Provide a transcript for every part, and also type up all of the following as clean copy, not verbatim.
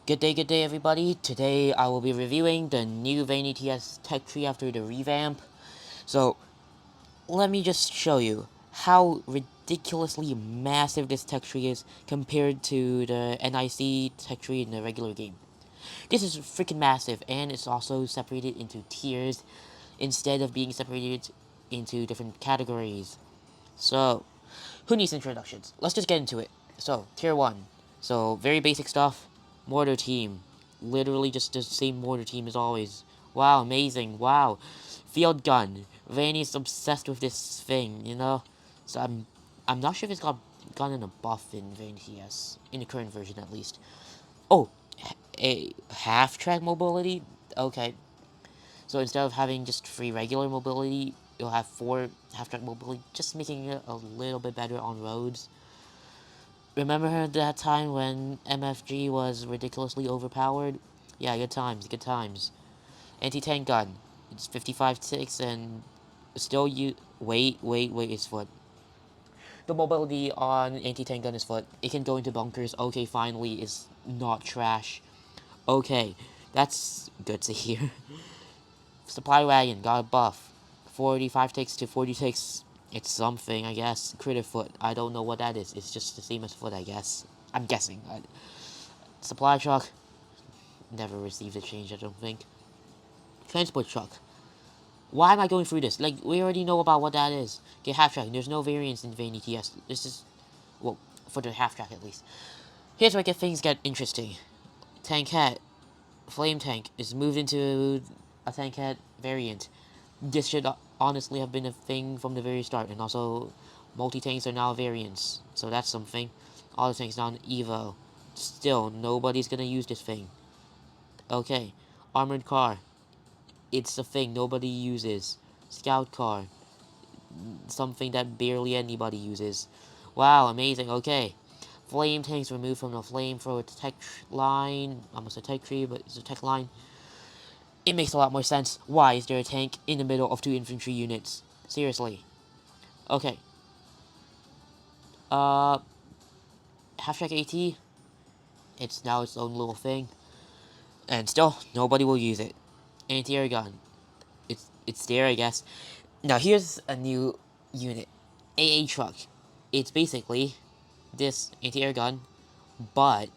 Good day everybody. Today I will be reviewing the new VaniTS Tech Tree after the revamp. So, let me just show you how ridiculously massive this tech tree is compared to the NIC tech tree in the regular game. This is freaking massive, and it's also separated into tiers instead of being separated into different categories. So, who needs introductions? Let's just get into it. So, tier 1. So, very basic stuff. Mortar team. Literally just the same mortar team as always. Wow, amazing. Wow. Field gun. Vanny's obsessed with this thing, you know? So, I'm not sure if it's gotten a buff in Vayne TS. In the current version, at least. Oh, a half-track mobility? Okay. So instead of having just 3 regular mobility, you'll have 4 half-track mobility, just making it a little bit better on roads. Remember that time when MFG was ridiculously overpowered? Yeah, good times, good times. Anti-tank gun. It's 55-6 and still you... Wait, it's foot. The mobility on anti-tank gun is foot. It can go into bunkers. Okay, finally, it's not trash. Okay, that's good to hear. Supply wagon got a buff. 45 ticks to 40 ticks. It's something, I guess. Critter foot. I don't know what that is. It's just the same as foot, I guess. I'm guessing. Supply truck. Never received a change, I don't think. Transport truck. Why am I going through this? Like, we already know about what that is. Okay, half track. There's no variance in VaniTS. This is, well, for the half track at least. Here's where things get interesting. Tankette. Flame tank is moved into a tankette variant. This should honestly have been a thing from the very start, and also multi-tanks are now variants, so that's something. All the tanks now in Evo. Still, nobody's gonna use this thing. Okay, armored car. It's a thing nobody uses. Scout car. Something that barely anybody uses. Wow, amazing, okay. Flame tanks removed from the flamethrower tech line. Almost a tech tree, but it's a tech line. It makes a lot more sense. Why is there a tank in the middle of 2 infantry units? Seriously. Okay. Uh, Half-track AT. It's now its own little thing. And still, nobody will use it. Anti-air gun. It's there, I guess. Now, here's a new unit. AA truck. It's basically this anti-air gun, but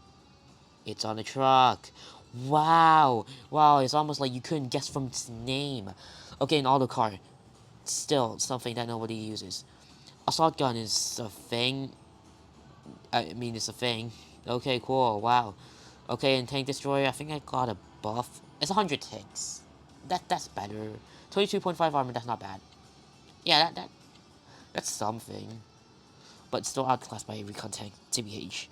it's on a truck. Wow. Wow, it's almost like you couldn't guess from its name. Okay, an auto car. Still, something that nobody uses. Assault gun is a thing. I mean, it's a thing. Okay, cool. Wow. Okay, and tank destroyer. I think I got a buff. It's 100 ticks. That's better. 22.5 armor. That's not bad. Yeah, that's something. But still outclassed by a recon tank. TBH.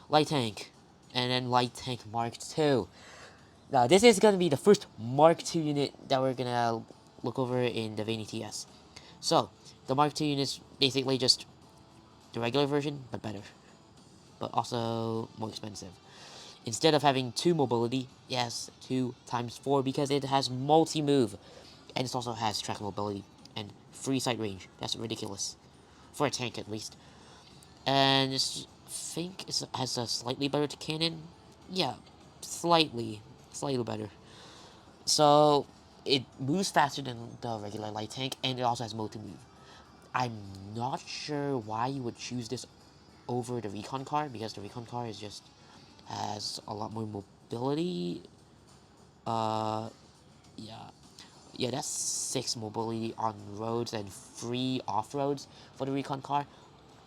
Light tank, and then light tank Mark II. Now this is gonna be the first Mark II unit that we're gonna look over in the VaniTS. So the Mark II unit is basically just the regular version, but better, but also more expensive. Instead of having 2 mobility, it has 2 times 4 because it has multi-move. And it also has track mobility and free sight range. That's ridiculous. For a tank, at least. And I think it has a slightly better cannon. Yeah, slightly. Slightly better. So, it moves faster than the regular light tank, and it also has multi-move. I'm not sure why you would choose this over the recon car, because the recon car is just has a lot more mobility. Uh, yeah. Yeah, that's 6 mobility on roads and 3 off-roads for the recon car.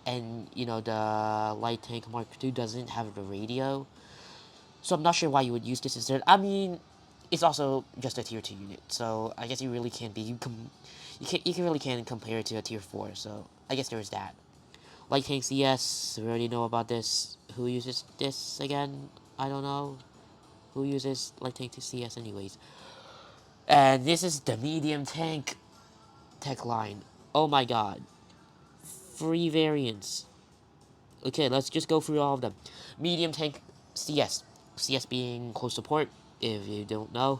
And, you know, the light tank Mark II doesn't have the radio. So I'm not sure why you would use this instead. I mean, it's also just a tier 2 unit. So I guess you really can't be, you really can't compare it to a tier 4. So I guess there's that. Light tank CS, we already know about this. Who uses this again? I don't know. Who uses light tank to CS anyways? And this is the medium tank tech line. Oh my god. 3 variants. Okay, let's just go through all of them. Medium tank CS. CS being close support, if you don't know.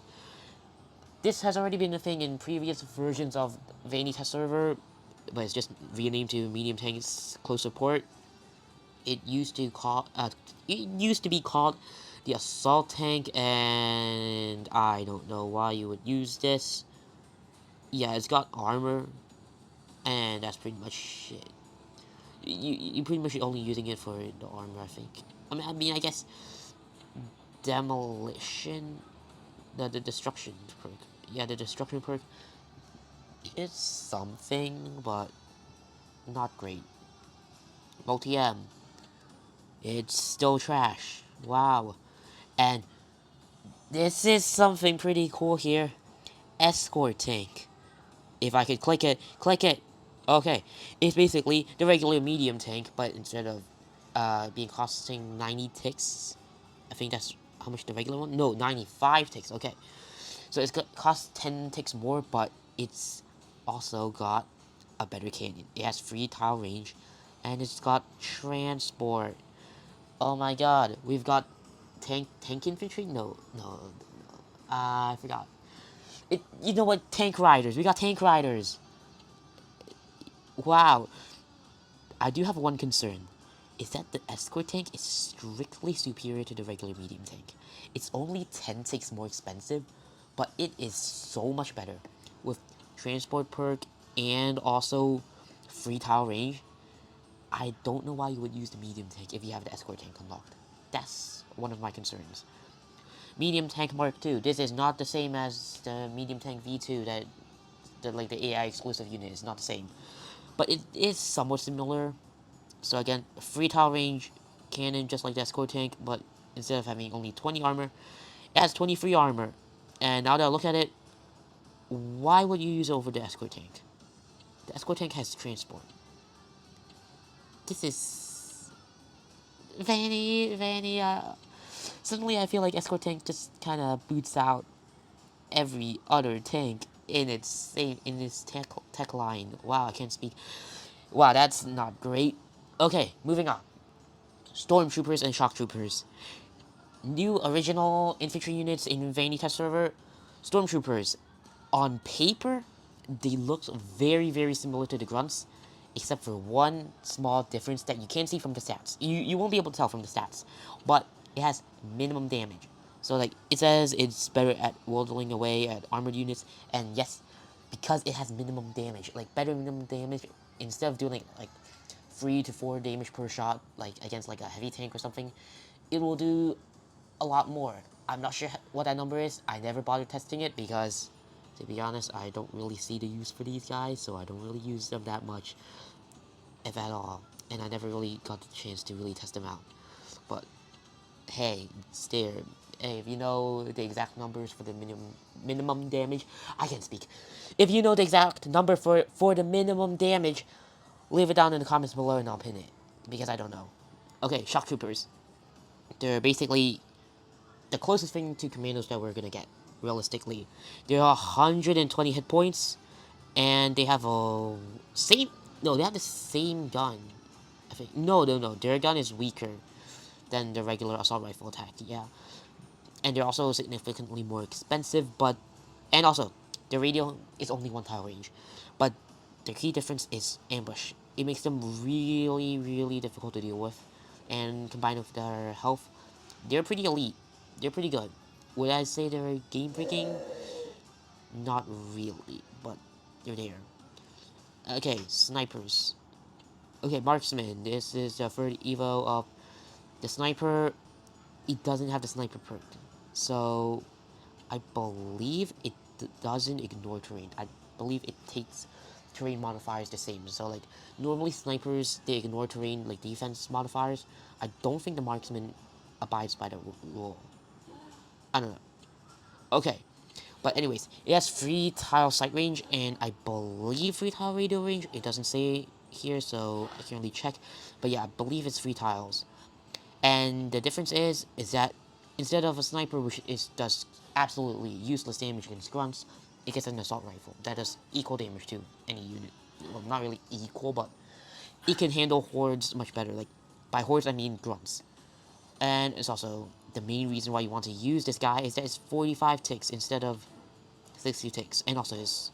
This has already been a thing in previous versions of VaniTS server, but it's just renamed to medium tanks close support. It used to call it used to be called the assault tank, and I don't know why you would use this. Yeah, it's got armor, and that's pretty much it. You pretty much only using it for the armor, I think. I guess demolition, the destruction perk. Yeah, the destruction perk is something, but not great. Multi-M, it's still trash. Wow. And this is something pretty cool here. Escort tank. If I could click it. Okay, it's basically the regular medium tank, but instead of being costing 90 ticks, I think that's how much the regular one. No, 95 ticks. Okay, so it's got cost 10 ticks more, but it's also got a better cannon. It has free tile range, and it's got transport. Oh my god, we've got tank infantry. No. I forgot. You know what? Tank riders. We got tank riders. Wow. I do have one concern. Is that the escort tank is strictly superior to the regular medium tank. It's only 10 ticks more expensive, but it is so much better. With transport perk and also free tile range, I don't know why you would use the medium tank if you have the escort tank unlocked. That's one of my concerns. Medium tank Mark II. This is not the same as the medium tank V2 that the AI exclusive unit is not the same. But it is somewhat similar. So again, free tile range cannon just like the escort tank, but instead of having only 20 armor, it has 20 free armor. And now that I look at it, why would you use it over the escort tank? The escort tank has transport. This is Vanny. Suddenly I feel like escort tank just kind of boots out every other tank in its tech line. Wow, I can't speak. Wow, that's not great. Okay, moving on. Stormtroopers and shock troopers. New original infantry units in VaniTS server. Stormtroopers. On paper, they look very similar to the grunts, except for one small difference that you can't see from the stats. You won't be able to tell from the stats, but it has minimum damage. So like it says it's better at whittling away at armored units, and yes, because it has minimum damage, like better minimum damage, instead of doing like 3 to 4 damage per shot, like against like a heavy tank or something, it will do a lot more. I'm not sure what that number is. I never bothered testing it because, to be honest, I don't really see the use for these guys, so I don't really use them that much, if at all. And I never really got the chance to really test them out. But hey, it's there. Hey, if you know the exact numbers for the minimum damage, I can't speak. If you know the exact number for the minimum damage, leave it down in the comments below and I'll pin it because I don't know. Okay, shock troopers. They're basically the closest thing to commandos that we're gonna get, realistically. They're 120 hit points, and they have a same. No, they have the same gun. I think no. Their gun is weaker than the regular assault rifle attack. Yeah, and they're also significantly more expensive. But and also the radio is only one tile range, but the key difference is ambush. It makes them really difficult to deal with, and combined with their health, they're pretty elite. They're pretty good. Would I say they're game breaking? Not really, but they're there. Okay, snipers. Okay, marksman. This is the third evo of the sniper. It doesn't have the sniper perk, so I believe it doesn't ignore terrain. I believe it takes terrain modifiers the same. So like normally snipers they ignore terrain like defense modifiers. I don't think the marksman abides by the rule. I don't know. Okay, but anyways, it has free tile sight range and I believe free tile radio range. It doesn't say here, so I can't really check. But yeah, I believe it's free tiles. And the difference is that instead of a sniper which does absolutely useless damage against grunts, it gets an assault rifle that does equal damage to any unit. Well, not really equal, but it can handle hordes much better. Like by hordes I mean grunts. And it's also the main reason why you want to use this guy is that it's 45 ticks instead of 60 ticks, and also has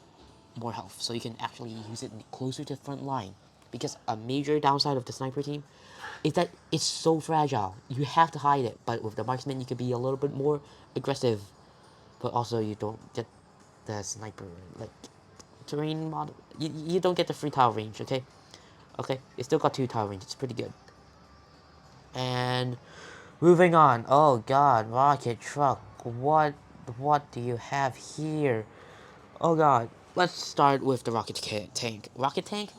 more health, so you can actually use it closer to the front line. Because a major downside of the sniper team is that it's so fragile. You have to hide it, but with the marksman, you can be a little bit more aggressive, but also you don't get the sniper like terrain model. You don't get the free tower range. Okay, okay. It still got 2 tower range. It's pretty good. And moving on. Oh God, rocket truck. What do you have here? Oh God. Let's start with the rocket tank. Rocket tank.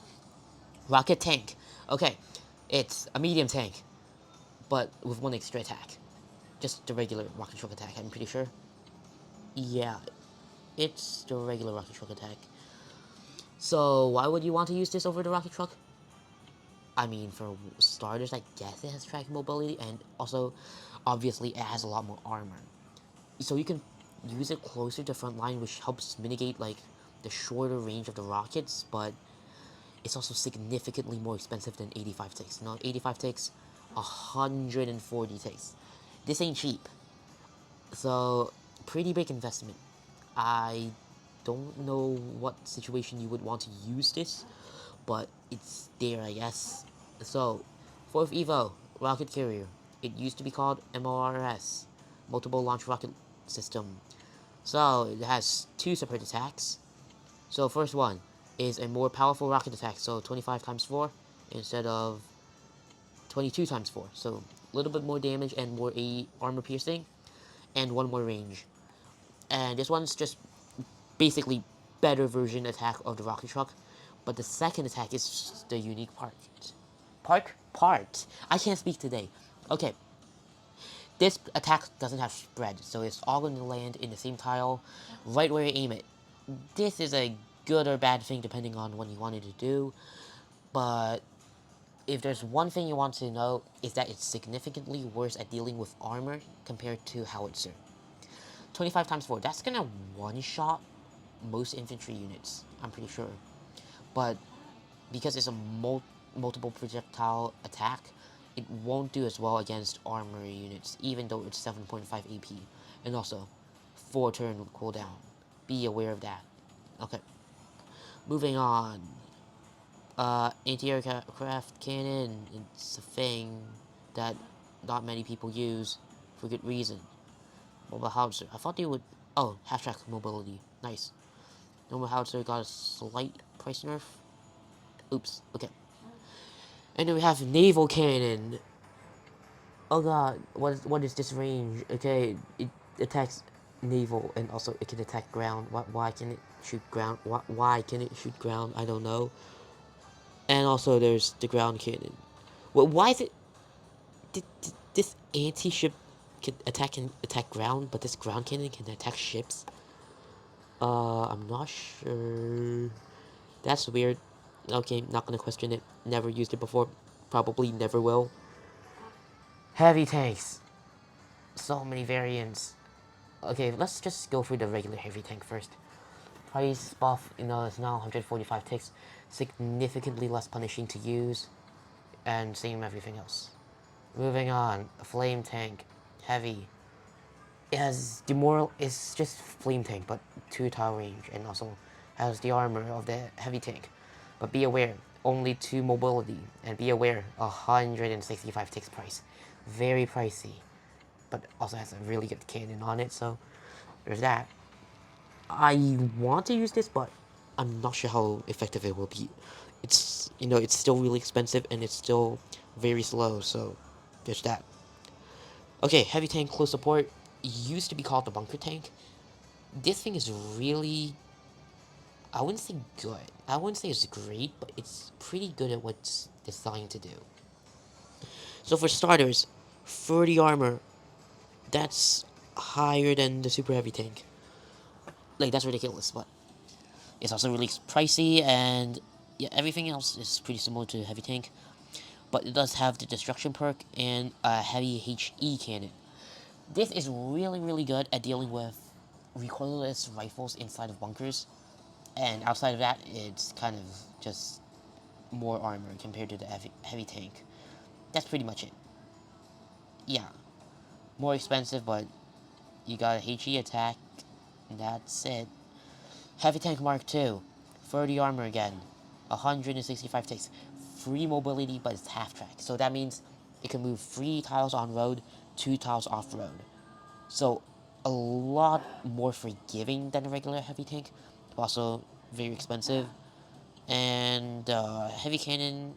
Rocket tank. Okay, it's a medium tank, but with 1 extra attack. Just the regular rocket truck attack. I'm pretty sure. Yeah, it's the regular rocket truck attack. So why would you want to use this over the rocket truck? I mean, for starters, I guess it has tracking mobility, and also, obviously, it has a lot more armor. So you can use it closer to front line, which helps mitigate, like, the shorter range of the rockets, but it's also significantly more expensive than 85 ticks. You know, 85 ticks, 140 ticks. This ain't cheap. So, pretty big investment. I don't know what situation you would want to use this, but it's there, I guess. So, 4th Evo, rocket carrier. It used to be called MLRS, multiple launch rocket system. So, it has 2 separate attacks. So, first one is a more powerful rocket attack, so 25 times 4 instead of 22 times 4. So, a little bit more damage and more armor piercing, and 1 more range. And this one's just basically better version attack of the rocket truck, but the second attack is the unique part. Part. I can't speak today. Okay, this attack doesn't have spread, so it's all going to land in the same tile, right where you aim it. This is a good or bad thing depending on what you wanted to do, but if there's one thing you want to know, is that it's significantly worse at dealing with armor compared to howitzer. 25 times 4, that's gonna one-shot most infantry units, I'm pretty sure. But because it's a multiple projectile attack, it won't do as well against armor units, even though it's 7.5 AP. And also, 4 turn cooldown. Be aware of that. Okay. Moving on. Anti-aircraft cannon. It's a thing that not many people use for good reason. Mobile howitzer. I thought they would... Oh, half-track mobility. Nice. Normal howitzer got a slight price nerf. Oops. Okay. And then we have naval cannon. Oh god, what is this range? Okay, it attacks naval and also it can attack ground. Why can it shoot ground? Why can it shoot ground? I don't know. And also there's the ground cannon. Well, why is it this anti-ship can attack ground, but this ground cannon can attack ships? I'm not sure. That's weird. Okay, not gonna question it. Never used it before. Probably never will. Heavy tanks. So many variants. Okay, let's just go through the regular heavy tank first. Price buff, it's now 145 ticks. Significantly less punishing to use. And same everything else. Moving on. Flame tank. Heavy. It has it's just flame tank, but 2 tower range. And also has the armor of the heavy tank. But be aware, only 2 mobility. And be aware, 165 ticks price. Very pricey. But also has a really good cannon on it, so there's that. I want to use this, but I'm not sure how effective it will be. It's still really expensive and it's still very slow, so there's that. Okay, heavy tank close support used to be called the bunker tank. This thing is really, I wouldn't say good. I wouldn't say it's great, but it's pretty good at what it's designed to do. So for starters, 30 armor, that's higher than the super heavy tank. Like, that's ridiculous, but it's also really pricey, and yeah, everything else is pretty similar to heavy tank. But it does have the destruction perk and a heavy HE cannon. This is really, really good at dealing with recoilless rifles inside of bunkers. And outside of that, it's kind of just more armor compared to the heavy tank. That's pretty much it. Yeah, more expensive, but you got a HE attack, and that's it. Heavy Tank Mark II, 30 armor again, 165 ticks, free mobility, but it's half track. So that means it can move 3 tiles on road, 2 tiles off road. So a lot more forgiving than a regular heavy tank, but also very expensive. And heavy cannon,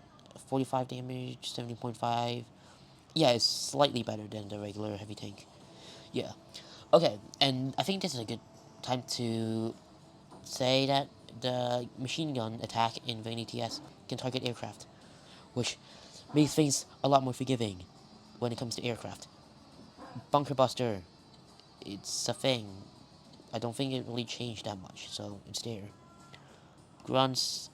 45 damage, 70.5. Yeah, it's slightly better than the regular heavy tank. Yeah. Okay, and I think this is a good time to say that the machine gun attack in VaniTS can target aircraft, which makes things a lot more forgiving when it comes to aircraft. Bunker Buster, it's a thing. I don't think it really changed that much, so it's there. Grunts,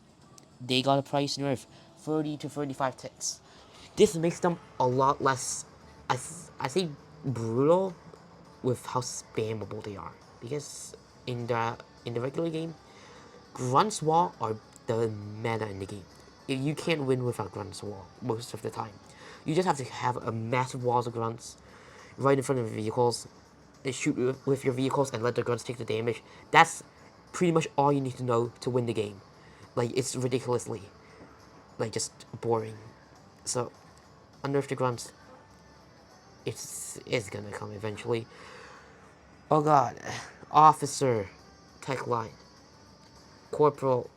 they got a price nerf, 30 to 35 ticks. This makes them a lot less, I think, brutal with how spammable they are. Because in the regular game, Grunts Wall are the meta in the game. You can't win without Grunts Wall most of the time. You just have to have a massive walls of Grunts right in front of your vehicles, and shoot with your vehicles and let the Grunts take the damage. That's pretty much all you need to know to win the game. Like, it's ridiculously, like, just boring. So, unnerf the Grunts, it's gonna come eventually. Oh god. Officer, tech line, corporal,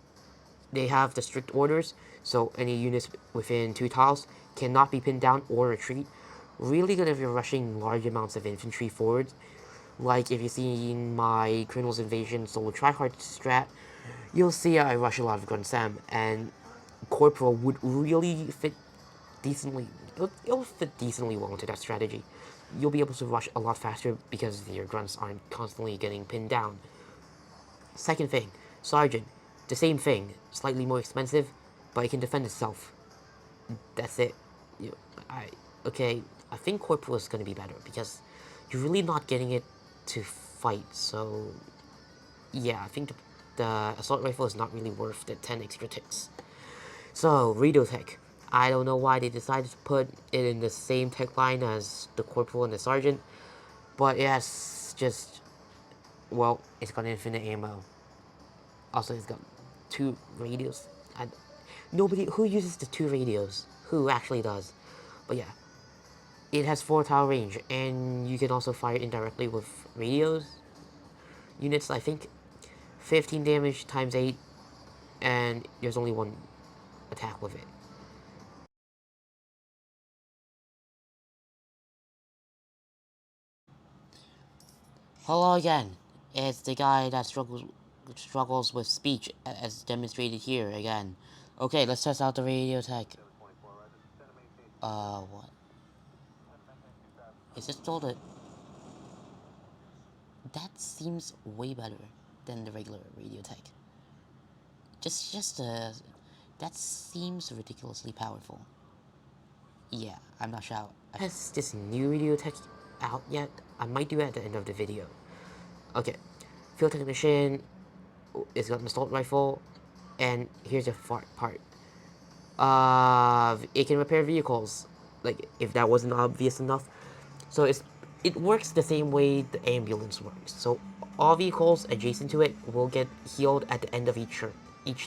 they have the strict orders, so any units within 2 tiles cannot be pinned down or retreat. Really good if you're rushing large amounts of infantry forward. Like if you see my Colonel's Invasion solo tryhard strat, you'll see I rush a lot of Grunt Sam, and Corporal would really fit decently. It'll fit decently well into that strategy. You'll be able to rush a lot faster because your grunts aren't constantly getting pinned down. Second thing, Sergeant. The same thing, slightly more expensive, but it can defend itself. That's it. You, I okay. I think Corporal is gonna be better because you're really not getting it to fight. So yeah, I think the assault rifle is not really worth the 10 extra ticks. So radio tech. I don't know why they decided to put it in the same tech line as the Corporal and the Sergeant, but yes, just well, it's got infinite ammo. Also, it's got 2 radios. Nobody who uses the 2 radios. Who actually does? But yeah, it has 4 tower range, and you can also fire indirectly with radios. Units, I think, 15 damage times 8, and there's only 1 attack with it. Hello again. It's the guy that struggles with speech, as demonstrated here again. Okay, let's test out the radio tech. What? Is it still the... That seems way better than the regular radio tech. That seems ridiculously powerful. Yeah, I'm not sure. Has this new radio tech out yet? I might do it at the end of the video. Okay, field technician is got an assault rifle, and here's the part. It can repair vehicles. Like if that wasn't obvious enough, so it works the same way the ambulance works. So all vehicles adjacent to it will get healed at the end of each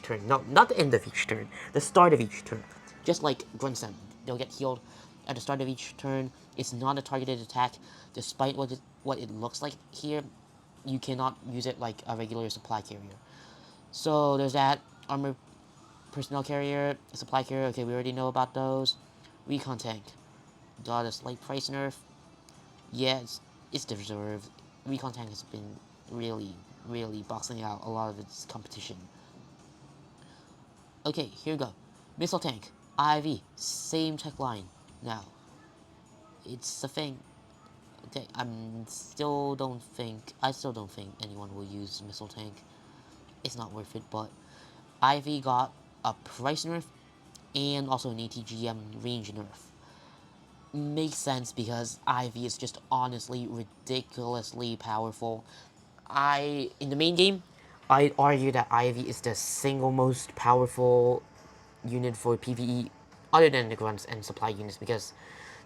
turn. No, not the end of each turn. The start of each turn. Just like Grunsen, they'll get healed at the start of each turn. It's not a targeted attack, despite what it looks like here. You cannot use it like a regular supply carrier. So there's that. Armor personnel carrier, supply carrier. Okay, we already know about those. Recon tank. Got a slight price nerf. Yeah, it's deserved. Recon tank has been really boxing out a lot of its competition. Okay, here we go. Missile tank, IV, same tech line. Now, it's a thing. Okay, I still don't think anyone will use missile tank. It's not worth it, but IV got a price nerf and also an ATGM range nerf. Makes sense because IV is just honestly ridiculously powerful. In the main game, I'd argue that IV is the single most powerful unit for PvE, other than the grunts and supply units, because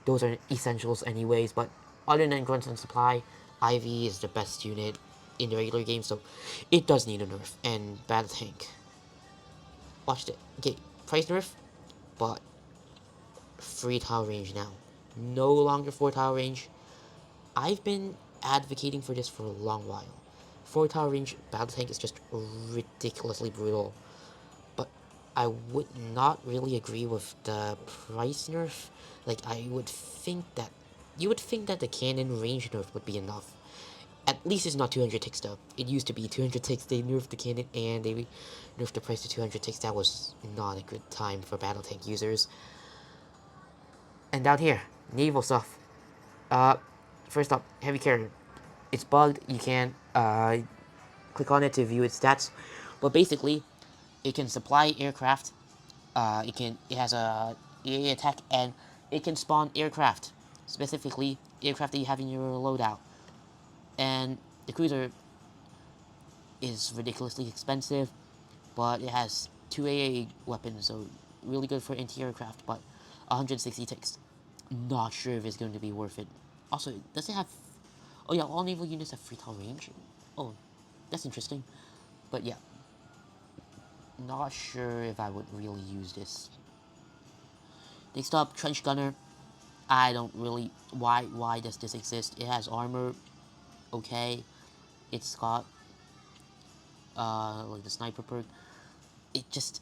those are essentials anyways. But other than grunts and supply, IV is the best unit in the regular game, so it does need a nerf. And battle tank, watch it. Okay, price nerf, but 3 tower range now. No longer 4 tower range. I've been advocating for this for a long while. 4 tower range battle tank is just ridiculously brutal. But I would not really agree with the price nerf. Like, I would think that you would think that the cannon range nerf would be enough. At least it's not 200 ticks though. It used to be 200 ticks. They nerfed the cannon and they nerfed the price to 200 ticks. That was not a good time for battle tank users. And down here, naval stuff. Uh, First up, heavy carrier. It's bugged. You can't click on it to view its stats, but basically, it can supply aircraft. It has a area attack and it can spawn aircraft, specifically aircraft that you have in your loadout. And the cruiser is ridiculously expensive, but it has 2 AA weapons, so really good for anti-aircraft, but 160 ticks. Not sure if it's going to be worth it. Also, does it have... Oh yeah, all naval units have 3 tower range. Oh, that's interesting. But yeah, not sure if I would really use this. Next up, trench gunner. I don't really... Why does this exist? It has armor. Okay. It's got... like the sniper perk. It just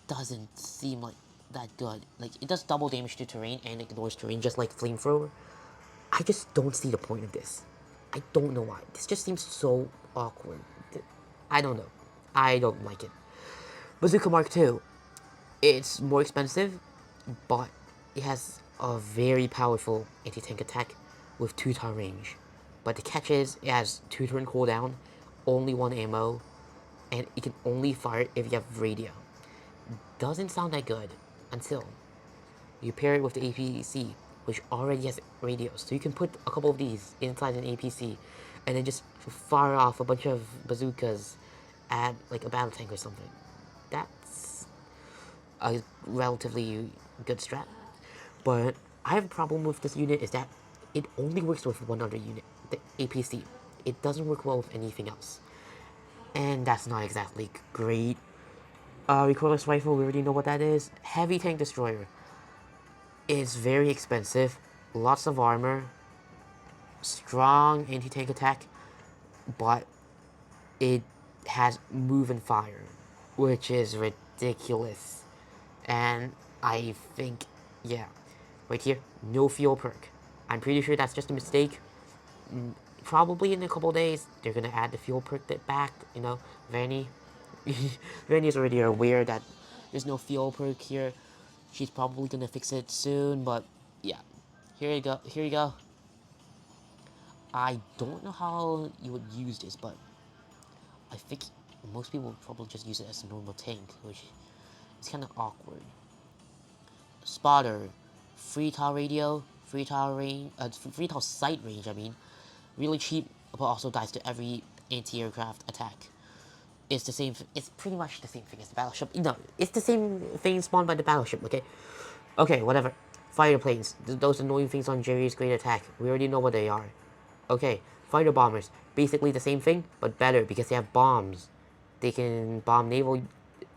doesn't seem like that good. Like, it does double damage to terrain and ignores terrain just like flamethrower. I just don't see the point of this. I don't know why. This just seems so awkward. I don't know. I don't like it. Bazooka Mark II. It's more expensive, but it has a very powerful anti-tank attack with 2 tower range. But the catch is, it has 2 turn cooldown, only 1 ammo, and it can only fire if you have radio. Doesn't sound that good until you pair it with the APC, which already has radios. So you can put a couple of these inside an APC, and then just fire off a bunch of bazookas at like a battle tank or something. That's a relatively good strat. But I have a problem with this unit is that it only works with one other unit, the APC. It doesn't work well with anything else. And that's not exactly great. Recoilless rifle, we already know what that is. Heavy tank destroyer. It's very expensive, lots of armor, strong anti-tank attack, but it has move and fire, which is ridiculous. And I think, yeah, right here, no fuel perk. I'm pretty sure that's just a mistake. Probably in a couple days, they're gonna add the fuel perk back, you know, Vanny. Vanny's already aware that there's no fuel perk here. She's probably gonna fix it soon, but yeah. Here you go, here you go. I don't know how you would use this, but I think most people would probably just use it as a normal tank, which is kind of awkward. Spotter, 3 tower radio, 3 tower range, 3 tower sight range. I mean, really cheap, but also dies to every anti-aircraft attack. It's the same. It's pretty much the same thing as the battleship. No, it's the same thing spawned by the battleship. Okay, okay, whatever. Fighter planes. Those annoying things on Jerry's Great Attack. We already know what they are. Okay, fighter bombers. Basically the same thing, but better because they have bombs. They can bomb naval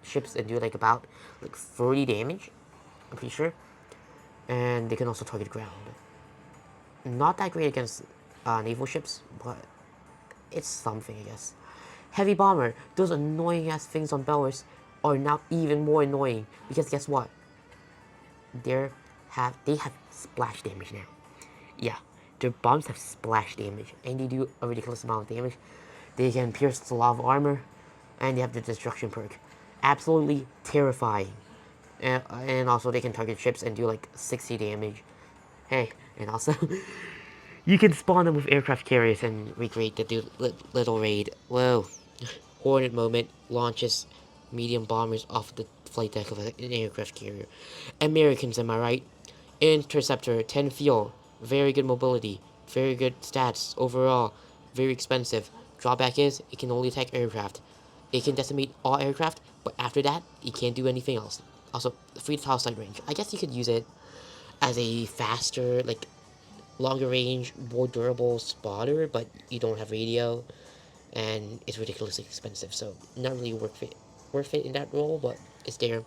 ships and do like about like 30 damage. I'm pretty sure. And they can also target ground. Not that great against naval ships, but it's something, I guess. Heavy bomber. Those annoying ass things on Belarus are now even more annoying because guess what? They have splash damage now. Yeah, their bombs have splash damage, and they do a ridiculous amount of damage. They can pierce a lot of armor, and they have the destruction perk. Absolutely terrifying. And also they can target ships and do like 60 damage. Hey, and also you can spawn them with aircraft carriers and recreate the little raid. Whoa. Hornet moment launches medium bombers off the flight deck of an aircraft carrier. Americans, am I right? Interceptor, 10 fuel, very good mobility, very good stats overall, very expensive. Drawback is, it can only attack aircraft. It can decimate all aircraft, but after that, it can't do anything else. Also, 3 tower sight range. I guess you could use it as a faster, like, longer range, more durable spotter, but you don't have radio, and it's ridiculously expensive, so not really worth it in that role, but it's there.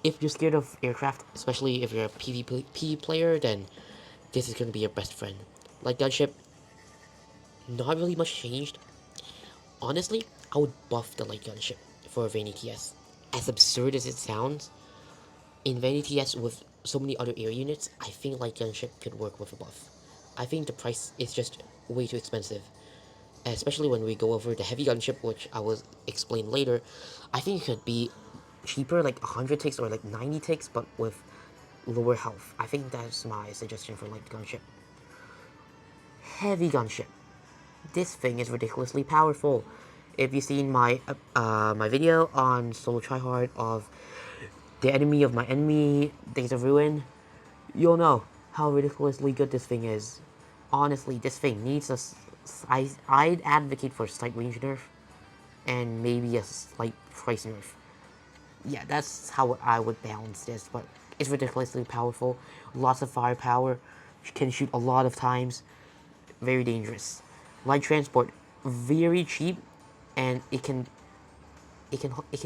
If you're scared of aircraft, especially if you're a PvP player, then this is gonna be your best friend. Light gunship, not really much changed. Honestly, I would buff the light gunship for VaniTS. As absurd as it sounds, in VaniTS with so many other air units, I think light gunship could work with a buff. I think the price is just way too expensive. Especially when we go over the heavy gunship, which I will explain later. I think it could be cheaper, like 100 ticks or like 90 ticks, but with lower health. I think that's my suggestion for light gunship. Heavy gunship. This thing is ridiculously powerful. If you've seen my video on solo tryhard of the enemy of my enemy, Days of Ruin, you'll know how ridiculously good this thing is. Honestly, this thing needs a... I'd advocate for a slight range nerf, and maybe a slight price nerf. Yeah, that's how I would balance this, but it's ridiculously powerful. Lots of firepower, can shoot a lot of times, very dangerous. Light transport, very cheap, and it can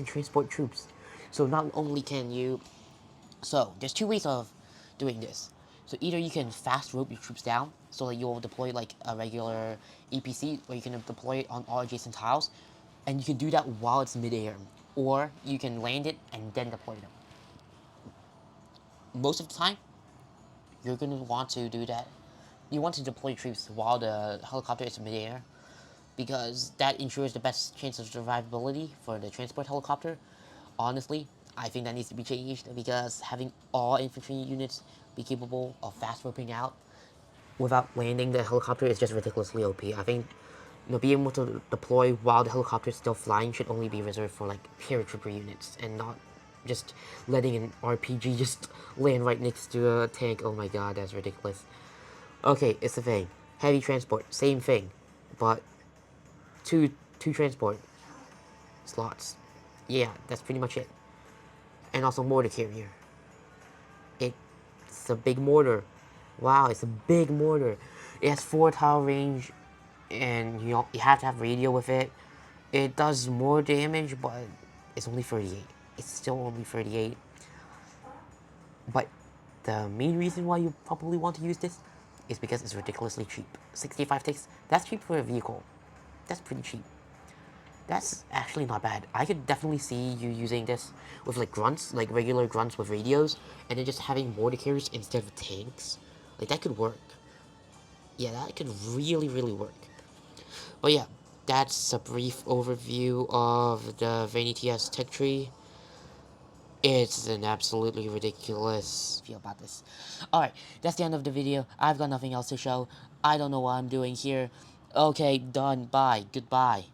transport troops. So not only can you... So, there's two ways of doing this. So either you can fast rope your troops down, so that you'll deploy like a regular EPC, or you can deploy it on all adjacent tiles, and you can do that while it's mid-air. Or you can land it and then deploy them. Most of the time, you're going to want to do that. You want to deploy troops while the helicopter is mid-air, because that ensures the best chance of survivability for the transport helicopter. Honestly, I think that needs to be changed, because having all infantry units be capable of fast roping out without landing the helicopter is just ridiculously OP. I think being able to deploy while the helicopter is still flying should only be reserved for like paratrooper units, and not just letting an RPG just land right next to a tank. Oh my god, that's ridiculous. Okay, it's the thing. Heavy transport, same thing, but two transport slots. Yeah, that's pretty much it. And also mortar carrier. It's a big mortar. Wow, it's a big mortar. It has 4 tile range, and you have to have radio with it. It does more damage, but it's only 38. It's still only 38. But the main reason why you probably want to use this is because it's ridiculously cheap. 65 ticks, that's cheap for a vehicle. That's pretty cheap. That's actually not bad. I could definitely see you using this with like grunts, like regular grunts with radios, and then just having mortar carriers instead of tanks. Like that could work. Yeah, that could really, really work. But yeah, that's a brief overview of the VaniTS Tech Tree. It's an absolutely ridiculous feel about this. Alright, that's the end of the video. I've got nothing else to show. I don't know what I'm doing here. Okay, done. Bye. Goodbye.